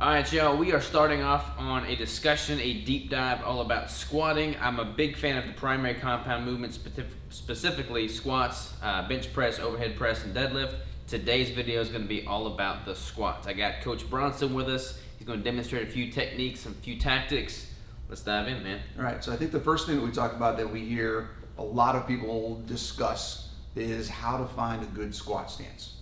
All right, y'all, we are starting off on a discussion, a deep dive all about squatting. I'm a big fan of the primary compound movements, specifically squats, bench press, overhead press, and deadlift. Today's video is going to be all about the squats. I got Coach Bronson with us. He's going to demonstrate a few techniques and a few tactics. Let's dive in, man. All right, so I think the first thing that we talk about that we hear a lot of people discuss is how to find a good squat stance,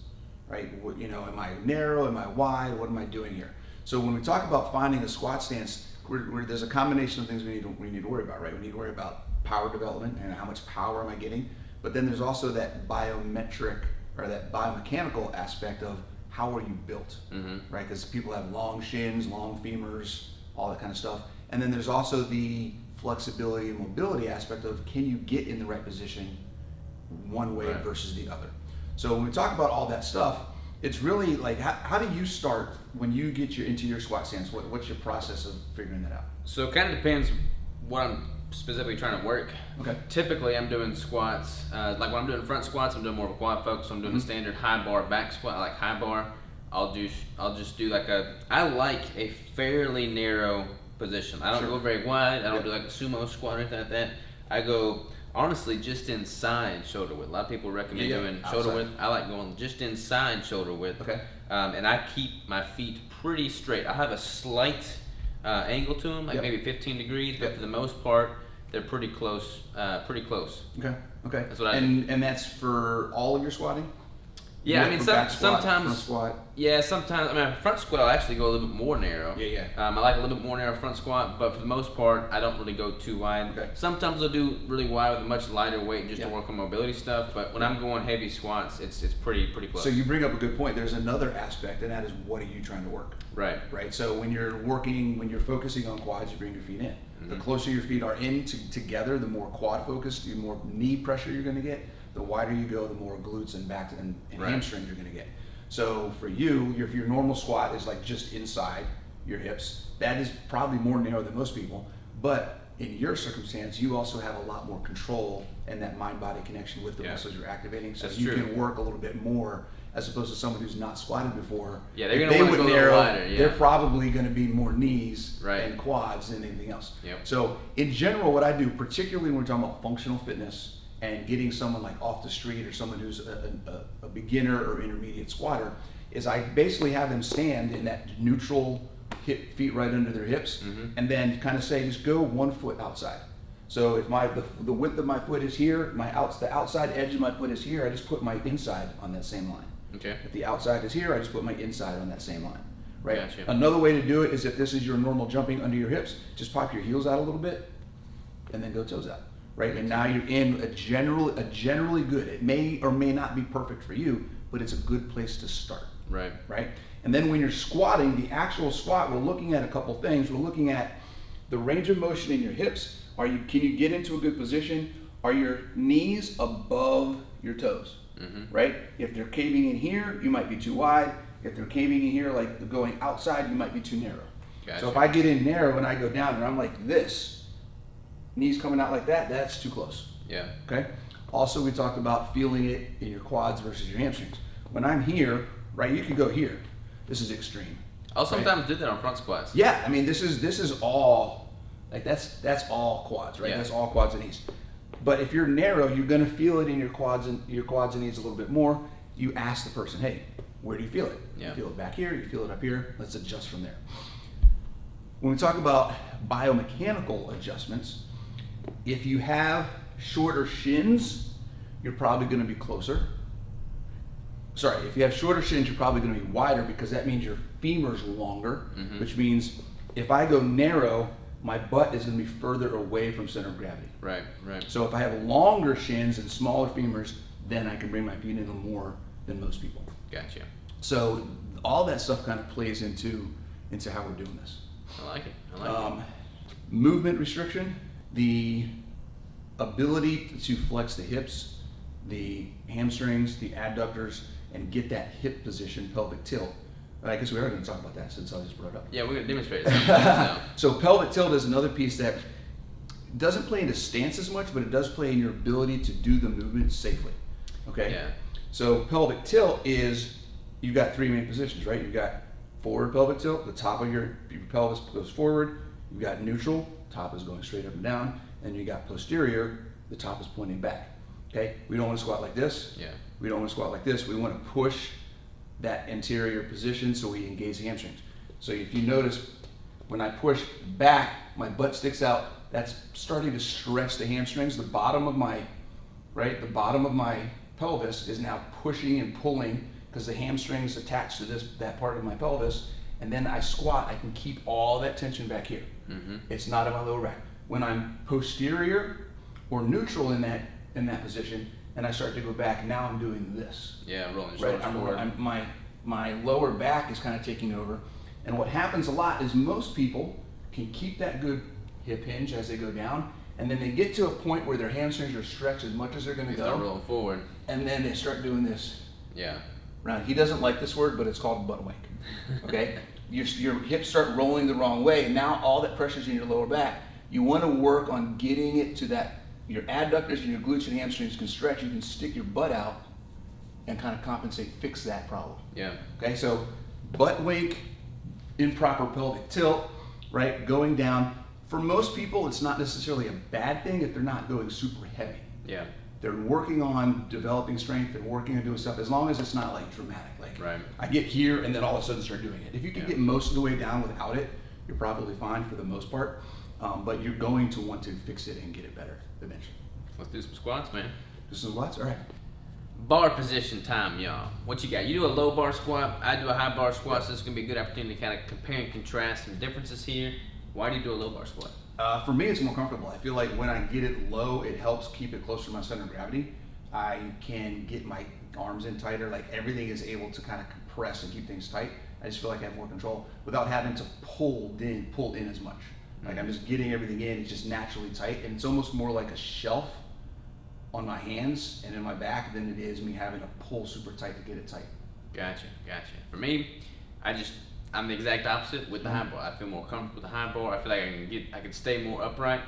right? You know, am I narrow, am I wide, what am I doing here? So when we talk about finding a squat stance, there's a combination of things we need to worry about, right? We need to worry about power development and how much power am I getting, but then there's also that biometric or that biomechanical aspect of how are you built, right? Because people have long shins, long femurs, all that kind of stuff. And then there's also the flexibility and mobility aspect of can you get in the right position one way versus the other. So when we talk about all that stuff, it's really like how do you start when you get into your squat stance? What's your process of figuring that out? So it kind of depends what I'm specifically trying to work. Okay. Typically, I'm doing squats. Like when I'm doing front squats, I'm doing more of a quad focus. I'm doing the standard high bar back squat. I like high bar. I'll just do like I like a fairly narrow position. I don't go very wide. I don't do like a sumo squat or anything like that. I go honestly just inside shoulder width. A lot of people recommend doing shoulder width. I like going just inside shoulder width. Okay. And I keep my feet pretty straight. I have a slight angle to them, like maybe 15 degrees, but for the most part, they're pretty close. Okay. That's what I do. And that's for all of your squatting? Yeah, I mean, sometimes. Front squat. Yeah, sometimes. I mean, front squat I'll actually go a little bit more narrow. I like a little bit more narrow front squat, but for the most part, I don't really go too wide. Okay. Sometimes I'll do really wide with a much lighter weight just to work on mobility stuff. But when I'm going heavy squats, it's pretty close. So you bring up a good point. There's another aspect, and that is what are you trying to work? Right. So when you're focusing on quads, you bring your feet in. The closer your feet are in together, the more quad focused, the more knee pressure you're going to get. The wider you go, the more glutes and back and hamstrings you're going to get. So for you, if your normal squat is like just inside your hips, that is probably more narrow than most people. But in your circumstance, you also have a lot more control and that mind-body connection with the muscles you're activating. So you can work a little bit more as opposed to someone who's not squatted before. Yeah, they're going to go narrow. Wider, they're probably going to be more knees and quads than anything else. So in general, what I do, particularly when we're talking about functional fitness, and getting someone like off the street or someone who's a beginner or intermediate squatter, is I basically have them stand in that neutral feet right under their hips, and then kind of say, just go 1 foot outside. So if the width of my foot is here, the outside edge of my foot is here, I just put my inside on that same line. Okay. If the outside is here, I just put my inside on that same line. Right. Gotcha. Another way to do it is if this is your normal jumping under your hips, just pop your heels out a little bit, and then go toes out. Right, and now you're in a generally good. It may or may not be perfect for you, but it's a good place to start. Right. And then when you're squatting, the actual squat, we're looking at a couple things. We're looking at the range of motion in your hips. Can you get into a good position? Are your knees above your toes? Right. If they're caving in here, you might be too wide. If they're caving in here, like going outside, you might be too narrow. Gotcha. So if I get in narrow and I go down and I'm like this, knees coming out like that, that's too close. Yeah. Okay. Also, we talked about feeling it in your quads versus your hamstrings. When I'm here, right, you can go here. This is extreme. I'll sometimes do that on front squats. Yeah, I mean, this is all, like that's all quads, right? Yeah. That's all quads and knees. But if you're narrow, you're gonna feel it in your quads and knees a little bit more. You ask the person, hey, where do you feel it? Yeah. You feel it back here, you feel it up here, let's adjust from there. When we talk about biomechanical adjustments, if you have shorter shins, you're probably going to be closer. Sorry, if you have shorter shins, you're probably going to be wider because that means your femur's longer, which means if I go narrow, my butt is going to be further away from center of gravity. Right. So if I have longer shins and smaller femurs, then I can bring my feet in more than most people. Gotcha. So all that stuff kind of plays into how we're doing this. I like it. Movement restriction. The ability to flex the hips, the hamstrings, the adductors, and get that hip position, pelvic tilt. I guess we are going to talk about that since I just brought it up. Yeah, we're going to demonstrate it now. So pelvic tilt is another piece that doesn't play into stance as much, but it does play in your ability to do the movement safely. Okay? Yeah. So pelvic tilt is, you've got three main positions, right? You've got forward pelvic tilt, the top of your pelvis goes forward. You've got neutral, top is going straight up and down, and you got posterior, the top is pointing back. Okay, we don't want to squat like this. Yeah. We don't want to squat like this. We want to push that anterior position so we engage the hamstrings. So if you notice, when I push back, my butt sticks out. That's starting to stretch the hamstrings. The bottom of my pelvis is now pushing and pulling because the hamstrings attached to that part of my pelvis. And then I squat, I can keep all that tension back here. Mm-hmm. It's not in my lower back. When I'm posterior or neutral in that position, and I start to go back, now I'm doing this. Yeah, rolling Right, shoulders forward. my lower back is kind of taking over. And what happens a lot is most people can keep that good hip hinge as they go down, and then they get to a point where their hamstrings are stretched as much as they're going to They start go, rolling forward. and then they start doing this. Yeah. Round. He doesn't like this word, but it's called butt wake. Okay, your hips start rolling the wrong way, and now all that pressure's in your lower back. You want to work on getting it to that. Your adductors and your glutes and hamstrings can stretch. You can stick your butt out and kind of compensate, fix that problem. Yeah. Okay, so butt wake, improper pelvic tilt, right, going down. For most people, it's not necessarily a bad thing if they're not going super heavy. Yeah. They're working on developing strength, they're working on doing stuff, as long as it's not like dramatic. Like Right. I get here and then all of a sudden start doing it. If you can Yeah. get most of the way down without it, you're probably fine for the most part. But you're going to want to fix it and get it better eventually. Let's do some squats, man. Do some squats? All right. Bar position time, y'all. What you got? You do a low bar squat, I do a high bar squat, so this is going to be a good opportunity to kind of compare and contrast some differences here. Why do you do a low bar squat? For me, it's more comfortable. I feel like when I get it low, it helps keep it closer to my center of gravity. I can get my arms in tighter, like everything is able to kind of compress and keep things tight. I just feel like I have more control without having to pull in as much. Like I'm just getting everything in, it's just naturally tight, and it's almost more like a shelf on my hands and in my back than it is me having to pull super tight to get it tight. Gotcha. For me, I'm the exact opposite with the high bar. I feel more comfortable with the high bar. I feel like I can stay more upright.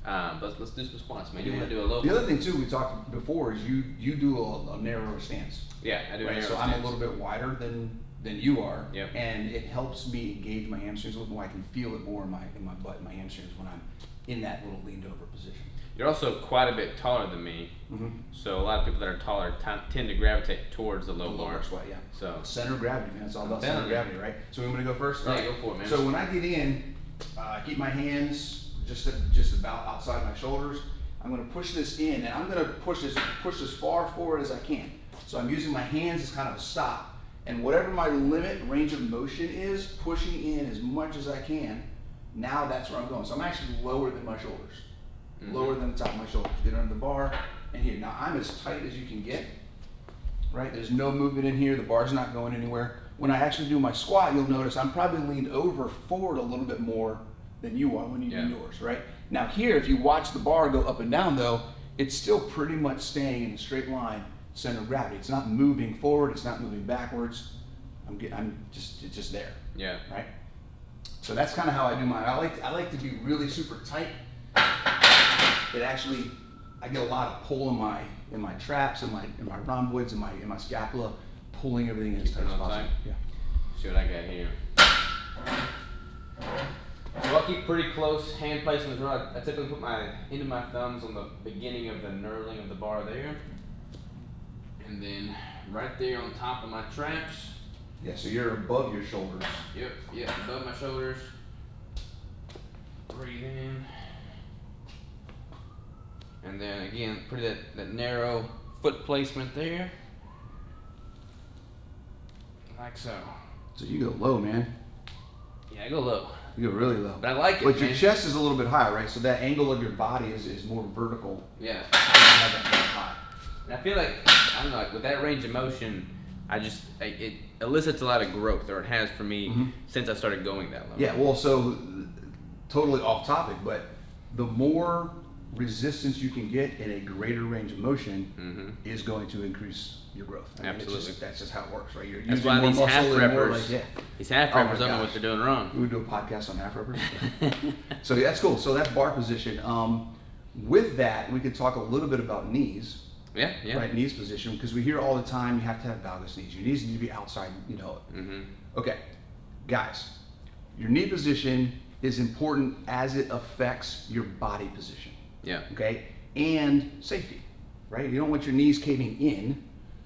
But let's do some squats, man. You want to do a low? The other thing too we talked before is you do a narrower stance. Yeah, I do. Right, so stance. I'm a little bit wider than you are, Yep. and it helps me engage my hamstrings a little more. I can feel it more in my butt and my hamstrings when I'm in that little leaned over position. You're also quite a bit taller than me, so a lot of people that are taller tend to gravitate towards the low bar. Squat, yeah. So Center of gravity, man. It's all about center of telling you. gravity, right? So we want to go first? Yeah, All right. go for it, man. So when I get in, keep my hands just about outside my shoulders. I'm going to push this in, and I'm going to push as far forward as I can. So I'm using my hands as kind of a stop. And whatever my limit range of motion is, pushing in as much as I can, now that's where I'm going. So I'm actually lower than my shoulders. Lower than the top of my shoulders. Get under the bar, and here. Now I'm as tight as you can get, right? There's no movement in here. The bar's not going anywhere. When I actually do my squat, you'll notice I'm probably leaned over forward a little bit more than you are when you do yours, right? Now here, if you watch the bar go up and down though, it's still pretty much staying in a straight line, center of gravity. It's not moving forward, it's not moving backwards. It's just there. yeah, Right? So that's kind of how I do mine. I like to be really super tight. I get a lot of pull in my traps, in my rhomboids, in my scapula, pulling everything in as tight as Keeping it possible. tight? Yeah. see what I got here. So I'll keep pretty close hand placement as well. I typically put my end of my thumbs on the beginning of the knurling of the bar there. And then right there on top of my traps. Yeah, so you're above your shoulders. Yep, above my shoulders. Breathe in. And then again, put that narrow foot placement there. Like so. So you go low, man. Yeah, I go low. You go really low. But I like it, But your man. chest is a little bit higher, right? So that angle of your body is more vertical. Yeah. You have that more high. And I feel like, I don't know, like with that range of motion, it elicits a lot of growth, or it has for me since I started going that low. Yeah, well, so totally off topic, but the more resistance you can get in a greater range of motion is going to increase your growth. I mean, Absolutely. That's just how it works, right? You're That's using why more these muscle half and more reppers, like, these half Oh my reppers don't know what gosh. they're doing wrong. We would do a podcast on half rubbers. So yeah, that's cool. So that's bar position. With that, we could talk a little bit about knees. Yeah. Right, knees position, because we hear all the time you have to have valgus knees. Your knees need to be outside, Okay. Guys, your knee position is important as it affects your body position. Yeah. Okay? And safety, right? You don't want your knees caving in,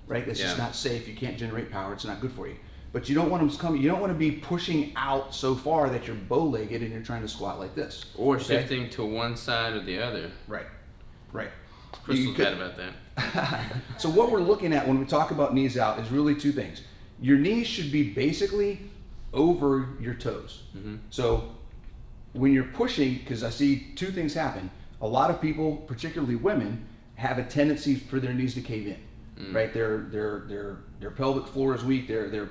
right? That's just not safe. You can't generate power. It's not good for you. But you don't want them to come. You don't want to be pushing out so far that you're bow-legged and you're trying to squat like this. Or shifting to one side or the other. Right. Right. Crystal's bad about that. So what we're looking at when we talk about knees out is really two things. Your knees should be basically over your toes. Mm-hmm. So when you're pushing, because I see two things happen. A lot of people, particularly women, have a tendency for their knees to cave in. Right, their pelvic floor is weak. Their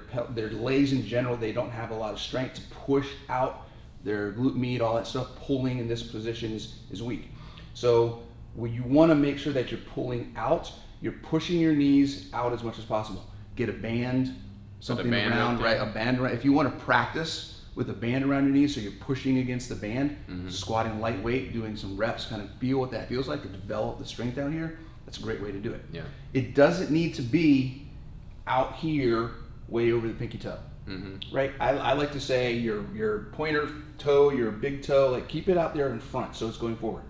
legs in general, they don't have a lot of strength to push out. Their glute med, all that stuff, pulling in this position is weak. So when you want to make sure that you're pulling out, you're pushing your knees out as much as possible. Get a band, something around, right? A band around. If you want to practice with a band around your knees, so you're pushing against the band, squatting lightweight, doing some reps, kind of feel what that feels like to develop the strength down here. That's a great way to do it. Yeah. It doesn't need to be out here, way over the pinky toe. Right? I like to say your pointer toe, your big toe, like keep it out there in front so it's going forward.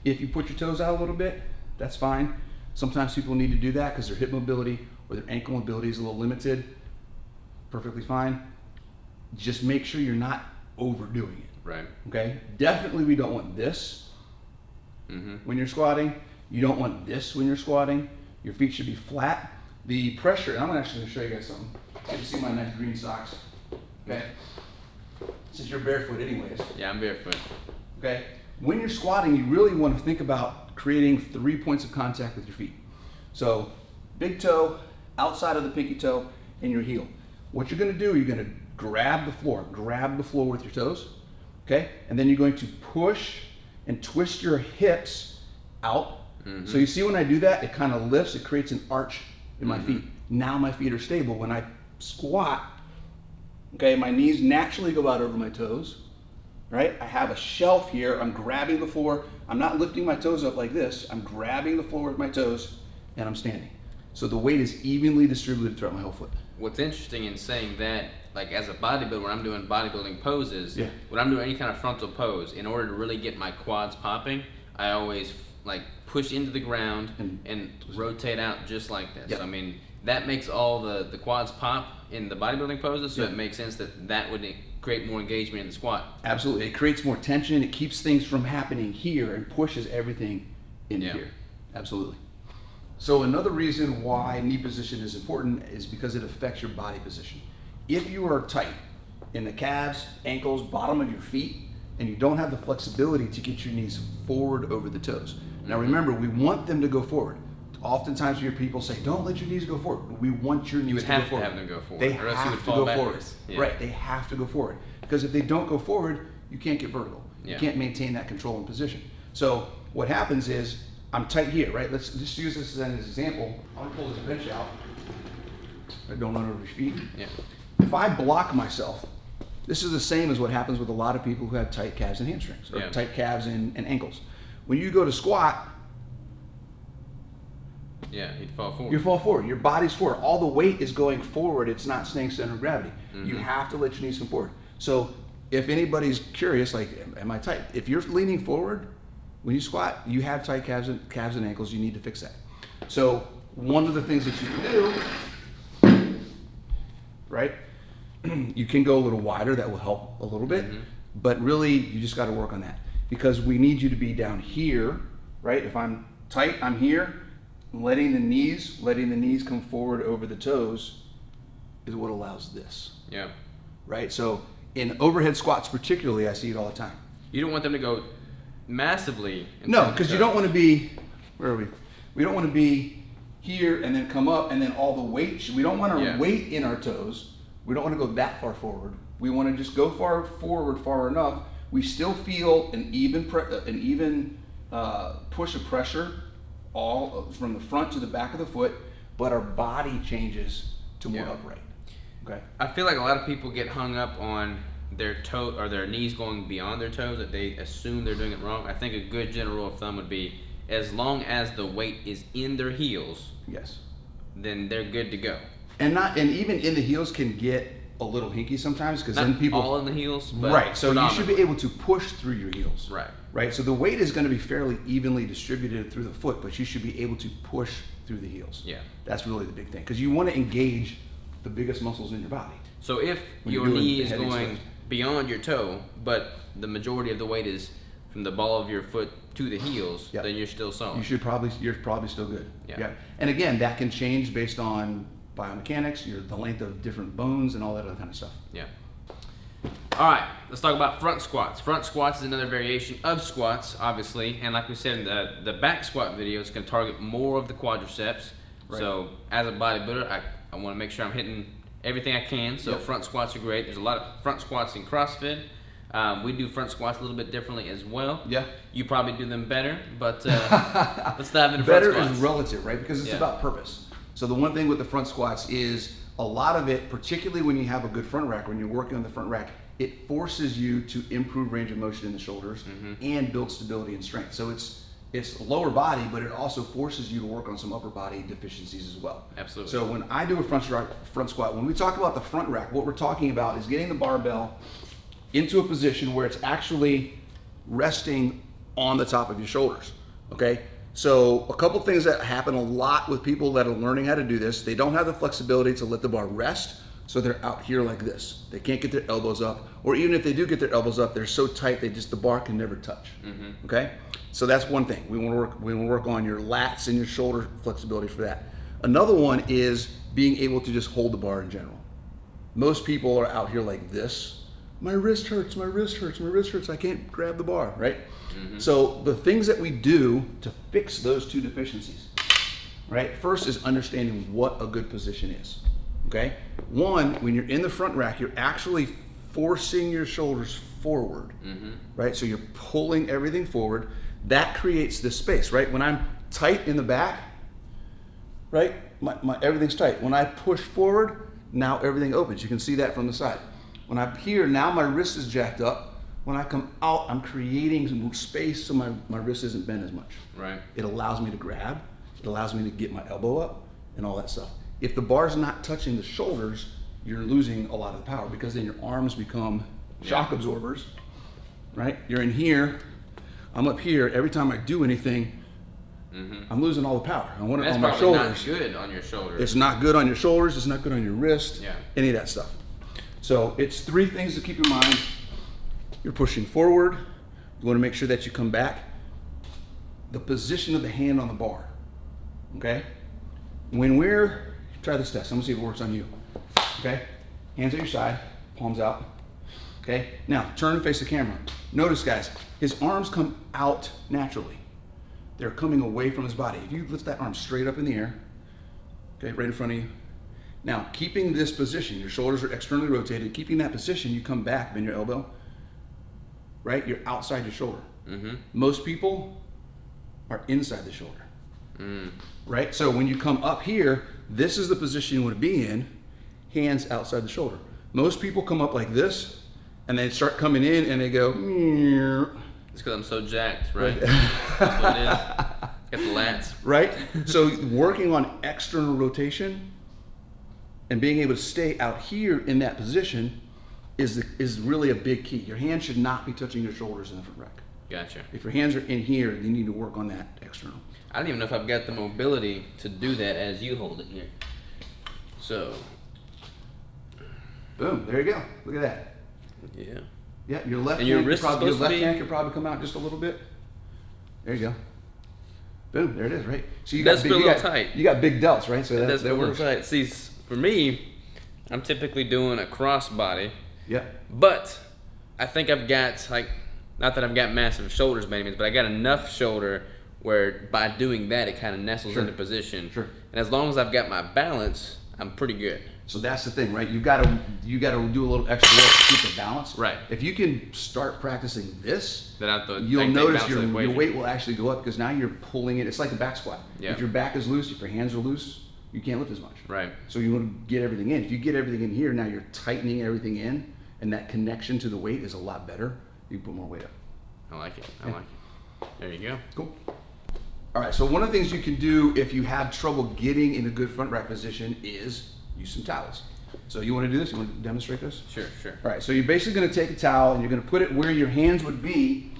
If you put your toes out a little bit, that's fine. Sometimes people need to do that because their hip mobility or their ankle mobility is a little limited. Perfectly fine. Just make sure you're not overdoing it. Right. Okay? Definitely we don't want this when you're squatting. You don't want this when you're squatting. Your feet should be flat. The pressure, and I'm actually going to show you guys something. You see my nice green socks? Okay? Since you're barefoot anyways. Yeah, I'm barefoot. Okay? When you're squatting, you really want to think about creating 3 points of contact with your feet. So, big toe, outside of the pinky toe, and your heel. What you're going to do, you're going to grab the floor with your toes. Okay? And then you're going to push and twist your hips out. So you see when I do that, it kind of lifts, it creates an arch in my feet. Now my feet are stable. When I squat, okay, my knees naturally go out over my toes, right? I have a shelf here, I'm grabbing the floor. I'm not lifting my toes up like this. I'm grabbing the floor with my toes and I'm standing. So the weight is evenly distributed throughout my whole foot. What's interesting in saying that, like as a bodybuilder, when I'm doing bodybuilding poses, when I'm doing any kind of frontal pose, in order to really get my quads popping, I always like push into the ground and rotate out just like this. So, I mean, that makes all the quads pop in the bodybuilding poses, so it makes sense that would create more engagement in the squat. Absolutely. It creates more tension. It keeps things from happening here and pushes everything into here. Absolutely. So another reason why knee position is important is because it affects your body position. If you are tight in the calves, ankles, bottom of your feet, and you don't have the flexibility to get your knees forward over the toes. Now remember, we want them to go forward. Oftentimes you hear people say, don't let your knees go forward. We want your knees to go forward. You would have to have them go forward. They or else you have would to fall go forward. backwards. Yeah. Right, they have to go forward. Because if they don't go forward, you can't get vertical. You can't maintain that control and position. So what happens is, I'm tight here, right? Let's just use this as an example. I'm gonna pull this bench out. Don't run over your feet. Yeah. If I block myself, this is the same as what happens with a lot of people who have tight calves and hamstrings, or tight calves and ankles. When you go to squat, you'd fall forward. You fall forward. Your body's forward. All the weight is going forward. It's not staying center of gravity. You have to let your knees come forward. So if anybody's curious, like, am I tight? If you're leaning forward when you squat, you have tight calves and ankles. You need to fix that. So one of the things that you can do, right? You can go a little wider. That will help a little bit. But really, you just got to work on that, because we need you to be down here, right? If I'm tight, I'm here. Letting the knees come forward over the toes is what allows this. Yeah. Right? So in overhead squats particularly, I see it all the time. You don't want them to go massively. No, because you don't want to be, where are we? We don't want to be here and then come up and then all the weight. We don't want our weight in our toes. We don't want to go that far forward. We want to just go far forward far enough. We still feel an even push of pressure all from the front to the back of the foot, but our body changes to more upright. Okay. I feel like a lot of people get hung up on their toe or their knees going beyond their toes, that they assume they're doing it wrong. I think a good general rule of thumb would be, as long as the weight is in their heels, yes, then they're good to go. And even in the heels can get a little hinky sometimes because Not then people all in the heels, but right. So you should be predominantly. able to push through your heels. Right. Right. So the weight is going to be fairly evenly distributed through the foot, but you should be able to push through the heels. Yeah. That's really the big thing because you want to engage the biggest muscles in your body. So if When your you're doing knee is heavy going swings. beyond your toe, but the majority of the weight is from the ball of your foot to the heels, Yep. then you're still solid. You're probably still good. Yeah. And again, that can change based on biomechanics, the length of different bones, and all that other kind of stuff. Yeah. All right, let's talk about front squats. Front squats is another variation of squats, obviously, and like we said in the back squat video, it's going to target more of the quadriceps. Right. So as a bodybuilder, I want to make sure I'm hitting everything I can. So Yep. front squats are great. There's a lot of front squats in CrossFit. We do front squats a little bit differently as well. Yeah. You probably do them better, but let's dive into front Better squats. is relative, right? Because it's Yeah. about purpose. So the one thing with the front squats is a lot of it, particularly when you have a good front rack, when you're working on the front rack, it forces you to improve range of motion in the shoulders and build stability and strength. So it's lower body, but it also forces you to work on some upper body deficiencies as well. Absolutely. So when I do a front squat, when we talk about the front rack, what we're talking about is getting the barbell into a position where it's actually resting on the top of your shoulders, okay? So a couple things that happen a lot with people that are learning how to do this, they don't have the flexibility to let the bar rest, so they're out here like this. They can't get their elbows up, or even if they do get their elbows up, they're so tight the bar can never touch, okay? So that's one thing. We want to work on your lats and your shoulder flexibility for that. Another one is being able to just hold the bar in general. Most people are out here like this. My wrist hurts, my wrist hurts, my wrist hurts, I can't grab the bar, right? So the things that we do to fix those two deficiencies, right? First is understanding what a good position is, okay? One, when you're in the front rack, you're actually forcing your shoulders forward, right? So you're pulling everything forward. That creates this space, right? When I'm tight in the back, right? My everything's tight. When I push forward, now everything opens. You can see that from the side. When I'm here, now my wrist is jacked up. When I come out, I'm creating some space so my wrist isn't bent as much. Right. It allows me to grab. It allows me to get my elbow up and all that stuff. If the bar's not touching the shoulders, you're losing a lot of the power because then your arms become shock absorbers, right? You're in here, I'm up here. Every time I do anything, I'm losing all the power. I want it That's on my probably shoulders. not good on your shoulders. It's not good on your shoulders. It's not good on your wrist. Yeah. Any of that stuff. So it's three things to keep in mind. You're pushing forward. You want to make sure that you come back. The position of the hand on the bar. Okay? Try this test. I'm going to see if it works on you. Okay? Hands at your side, palms out. Okay? Now, turn and face the camera. Notice, guys, his arms come out naturally. They're coming away from his body. If you lift that arm straight up in the air, okay, right in front of you. Now, keeping this position, your shoulders are externally rotated. Keeping that position, you come back, bend your elbow, right? You're outside your shoulder. Most people are inside the shoulder, right? So when you come up here, this is the position you want to be in, hands outside the shoulder. Most people come up like this, and they start coming in, and they go, It's because I'm so jacked, right? That's what it is. Got the lats. right? So working on external rotation and being able to stay out here in that position is really a big key. Your hands should not be touching your shoulders in the front rack. Gotcha. If your hands are in here, you need to work on that external. I don't even know if I've got the mobility to do that as you hold it here. So, Boom, there you go. Look at that. yeah. Yeah, your left And your hand, wrist is your supposed to left be- hand could probably come out just a little bit. There you go. Boom, there it is, right? So you Does got big, feel a you little got, tight. you got big delts, right? So It that, does that feel a little works. tight. See, for me, I'm typically doing a cross body, Yeah. but I think I've got, like, not that I've got massive shoulders by any means, but I got enough shoulder where by doing that, it kind of nestles Sure. into position. Sure. And as long as I've got my balance, I'm pretty good. So that's the thing, right? You got to do a little extra work to keep the balance. Right. If you can start practicing this, Then I have to you'll take notice balance your out of the equation. weight will actually go up because now you're pulling it. It's like a back squat. Yeah. If your back is loose, if your hands are loose, you can't lift as much. Right. So you want to get everything in. If you get everything in here, now you're tightening everything in, and that connection to the weight is a lot better. You can put more weight up. I like it. I like it. There you go. Cool. All right, so one of the things you can do if you have trouble getting in a good front rack position is use some towels. So you want to do this? You want to demonstrate this? Sure, sure. All right, so you're basically going to take a towel and you're going to put it where your hands would be.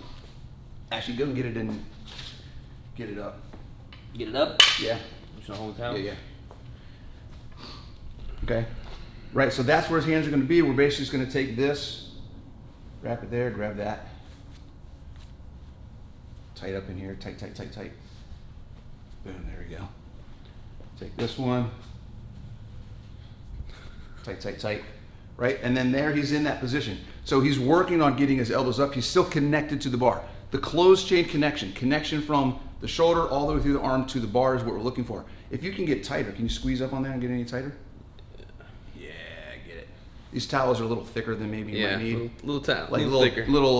Actually, go and get it in. Get it up. Get it up? Yeah. Just gonna hold the towel? Yeah. Okay. Right, so that's where his hands are going to be. We're basically just going to take this, wrap it there, grab that. Tight up in here, tight, tight, tight, tight. Boom, there we go. Take this one. Tight, tight, tight, right? And then there he's in that position. So he's working on getting his elbows up. He's still connected to the bar. The closed chain connection from the shoulder all the way through the arm to the bar is what we're looking for. If you can get tighter, can you squeeze up on there and get any tighter? Yeah, get it. These towels are a little thicker than maybe you might need. Little towel, like little thicker. Little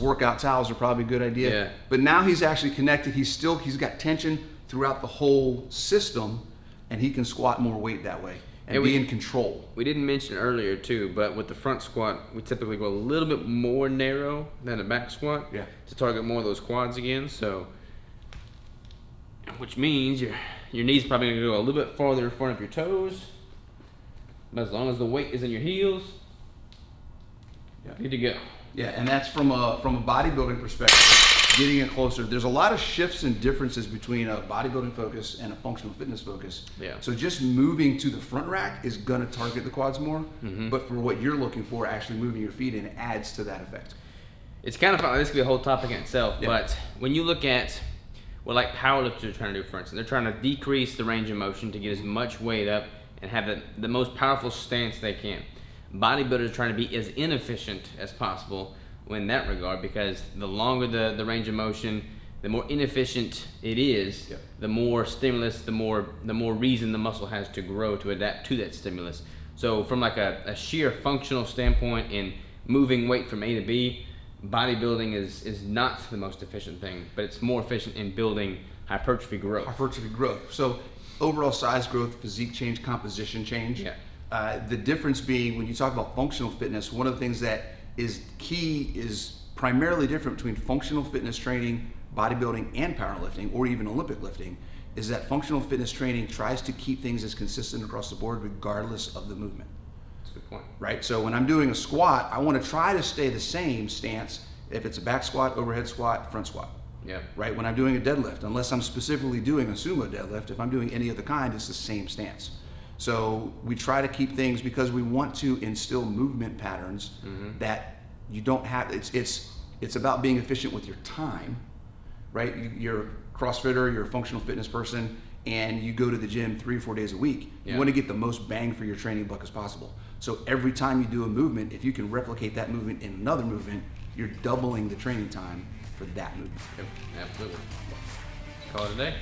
workout towels are probably a good idea. Yeah. But now he's actually connected. He's got tension throughout the whole system, and he can squat more weight that way and be in control. We didn't mention earlier too, but with the front squat, we typically go a little bit more narrow than a back squat to target more of those quads again. So, which means your knees probably gonna go a little bit farther in front of your toes. But as long as the weight is in your heels, good to go. Yeah, and that's from a bodybuilding perspective. Getting it closer. There's a lot of shifts and differences between a bodybuilding focus and a functional fitness focus. Yeah. So just moving to the front rack is gonna target the quads more, but for what you're looking for, actually moving your feet in adds to that effect. It's kind of fun. This could be a whole topic in itself, but when you look at what like powerlifters are trying to do, for instance, they're trying to decrease the range of motion to get as much weight up and have the most powerful stance they can. Bodybuilders are trying to be as inefficient as possible in that regard, because the longer the range of motion, the more inefficient it is, the more stimulus, the more reason the muscle has to grow to adapt to that stimulus. So from like a sheer functional standpoint in moving weight from A to B, bodybuilding is not the most efficient thing, but it's more efficient in building hypertrophy growth. Hypertrophy growth. So overall size growth, physique change, composition change. Yeah. The difference being, when you talk about functional fitness, one of the things that is key is primarily different between functional fitness training, bodybuilding, and powerlifting, or even Olympic lifting, is that functional fitness training tries to keep things as consistent across the board regardless of the movement. That's a good point. Right? So when I'm doing a squat, I want to try to stay the same stance if it's a back squat, overhead squat, front squat. Yeah. Right? When I'm doing a deadlift, unless I'm specifically doing a sumo deadlift, if I'm doing any other kind, it's the same stance. So we try to keep things, because we want to instill movement patterns that you don't have. It's about being efficient with your time, right? You're a CrossFitter, you're a functional fitness person, and you go to the gym 3 or 4 days a week. You want to get the most bang for your training buck as possible. So every time you do a movement, if you can replicate that movement in another movement, you're doubling the training time for that movement. Yep, absolutely. Let's call it a day.